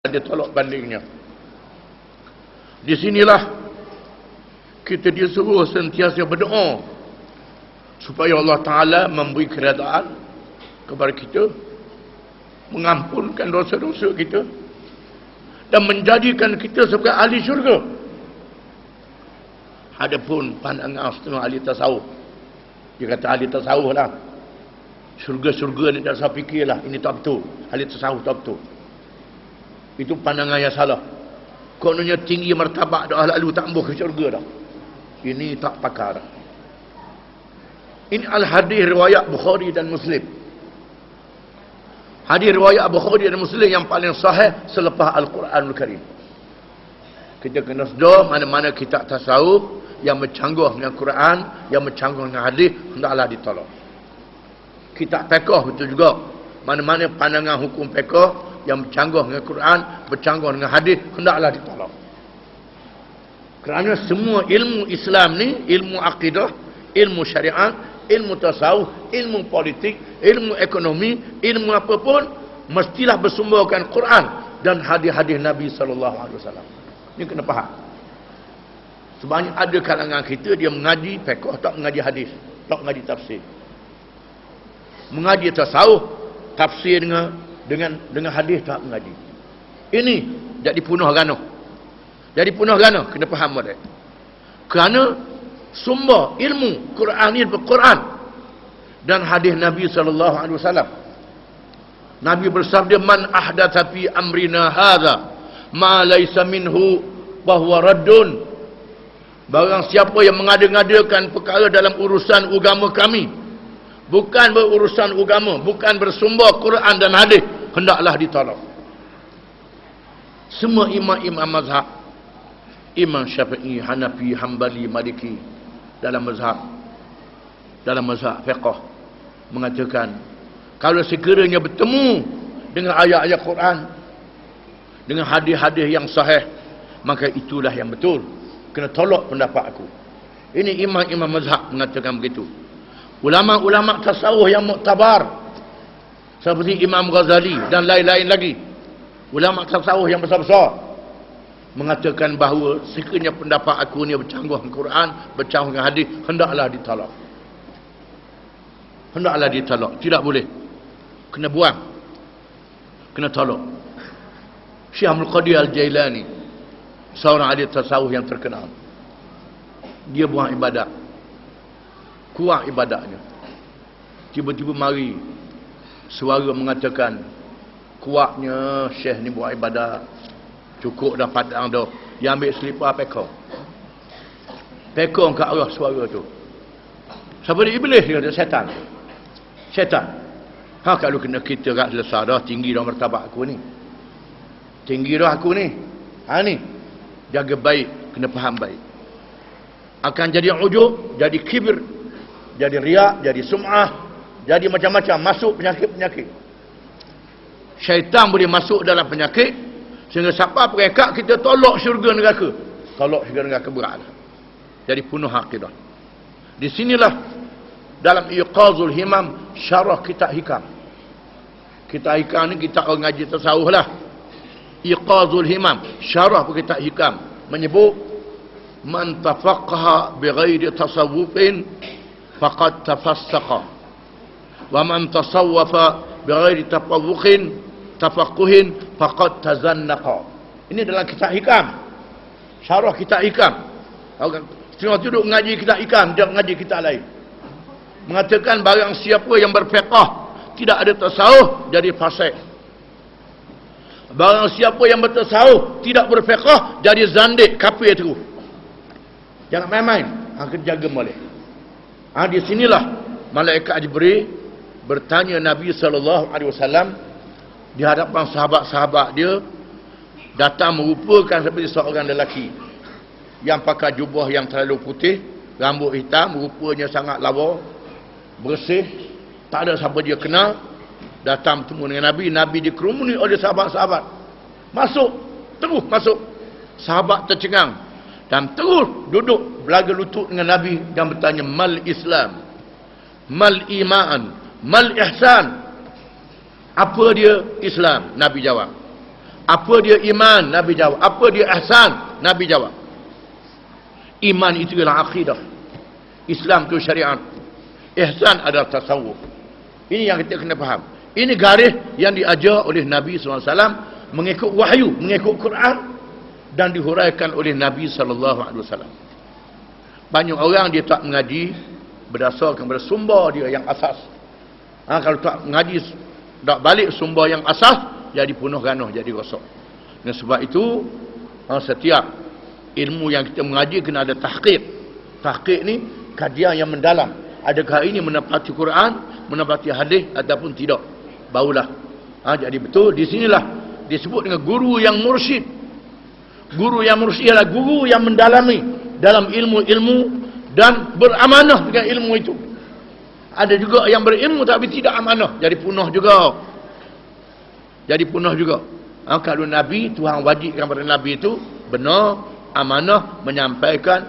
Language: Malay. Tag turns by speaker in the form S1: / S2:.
S1: ada tolak bandingnya. Di sinilah kita disuruh sentiasa berdoa supaya Allah Ta'ala memberi keredaan kepada kita, mengampunkan dosa-dosa kita dan menjadikan kita sebagai ahli syurga. Adapun pandangan setengah ahli tasawuf, dia kata ahli tasawuf lah, syurga-syurga ni tak usah fikirlah, ini tak betul, ahli tasawuf tak betul. Itu pandangan yang salah. Kononnya tinggi martabat dah lalu tak ambuh ke syurga dah. Ini tak pakar. Ini al-hadis riwayat Bukhari dan Muslim. Hadis riwayat Bukhari dan Muslim yang paling sahih selepas Al-Quranul Karim. Kita kena sedar mana-mana kitab tasawuf yang bercanggah dengan Quran, yang bercanggah dengan hadis, hendaklah ditolak. Kitab fiqh betul juga. Mana-mana pandangan hukum fiqh yang bercanggah dengan Quran, bercanggah dengan hadis, hendaklah ditolak. Kerana semua ilmu Islam ni, ilmu akidah, ilmu syariat, ilmu tasawuf, ilmu politik, ilmu ekonomi, ilmu apapun, mestilah bersumberkan Quran dan hadis-hadis Nabi SAW. Ini kena faham. Sebabnya ada kalangan kita, dia mengaji fiqh, tak mengaji hadis, tak mengaji tafsir. Mengaji tasawuf, tafsir dengan hadis tak mengaji. Ini jadi punah ganuh. Jadi punah ganuh, kena faham mereka. Kerana sumber ilmu Quran ini Quran dan hadis Nabi SAW. Nabi bersabda, man ahdatha fi amrina hadha ma laysa minhu bahwa raddun. Barang siapa yang mengada-ngadakan perkara dalam urusan agama kami, bukan berurusan agama, bukan bersumber Quran dan hadis, hendaklah ditolak. Semua imam-imam mazhab, Imam Syafi'i, Hanafi, Hambali, Maliki, dalam mazhab fiqh mengatakan, kalau sekiranya bertemu dengan ayat-ayat Quran, dengan hadis-hadis yang sahih, maka itulah yang betul. Kena tolak pendapat aku. Ini imam-imam mazhab mengatakan begitu. Ulama-ulama tasawuf yang muktabar seperti Imam Ghazali dan lain-lain lagi, ulama tasawuf yang besar-besar, mengatakan bahawa sekiranya pendapat aku ni bercanggah dengan Quran, bercanggah dengan hadis, hendaklah ditolak. Hendaklah ditolak. Tidak boleh. Kena buang. Kena tolak. Syekh Abdul Qadir Al-Jailani, seorang ahli tasawuf yang terkenal, dia buang ibadat, kuat ibadatnya. Tiba-tiba mari suara mengatakan, kuatnya Syekh ni buat ibadat, cukup dah padang dah. Dia ambil selipar pekong ke arah suara tu. Siapa dia? Iblis dia, syaitan. Syaitan. Kalau kena kita kat selesai dah, tinggi dah martabat aku ni, tinggi dah aku ni, ni jaga baik, kena faham baik. Akan jadi ujub, jadi kibir, jadi riak, jadi sum'ah, jadi macam-macam, masuk penyakit-penyakit. Syaitan boleh masuk dalam penyakit sehingga siapa perekat kita tolak syurga neraka. Tolak syurga neraka berat. Jadi penuh akidah. Di sinilah dalam Iqazul Himam, syarah kitab hikam. Kitab hikam ni kita orang ngaji tasawuf lah. Iqazul Himam, syarah kitab hikam, menyebut man tafaqqaha bighairi tasawwufin faqad tafassaqa wa man tasawwafa bighairi tafaqquhin faqad tazannaqa. Ini dalam kitab hikam, syarah kitab hikam. Tengok duduk mengaji kitab hikam, dia mengaji kitab lain. Mengatakan barang siapa yang berfiqh tidak ada tasawuf, jadi fasik. Barang siapa yang bertasawuf tidak berfiqh, jadi zandik, kafir terus. Jangan main-main. Kena jaga molek. Di sinilah malaikat Jibril bertanya Nabi SAW di hadapan sahabat-sahabat dia, datang merupakan seperti seorang lelaki yang pakai jubah yang terlalu putih, rambut hitam, rupanya sangat lawa, bersih, tak ada siapa dia kenal. Datang bertemu dengan Nabi. Nabi dikerumuni oleh sahabat-sahabat. Masuk, terus masuk. Sahabat tercengang dan terus duduk belaga lutut dengan Nabi dan bertanya, mal Islam, mal iman, mal ihsan. Apa dia Islam? Nabi jawab, Apa dia iman? Nabi jawab. Apa dia ihsan? Nabi jawab. Iman itu ialah akidah. Islam itu syariat. Ihsan adalah tasawuf. Ini yang kita kena faham. Ini garis yang diajar oleh Nabi SAW mengikut wahyu, mengikut Quran dan dihuraikan oleh Nabi SAW. Banyak orang dia tak mengaji berdasarkan pada sumber dia yang asas. Kalau tak mengaji tak balik sumber yang asas, jadi penuh ganuh, jadi rosak. Dan sebab itu setiap ilmu yang kita mengaji kena ada tahqiq. Tahqiq ni kajian yang mendalam. Adakah ini menepati Quran, menepati hadis ataupun tidak? Barulah. Jadi betul di sinilah disebut dengan guru yang mursyid. Guru yang mursyid adalah guru yang mendalami dalam ilmu-ilmu dan beramanah dengan ilmu itu. Ada juga yang berilmu tapi tidak amanah, jadi punah juga. Jadi punah juga. Kalau Nabi, Tuhan wajibkan kepada Nabi itu benar, amanah, menyampaikan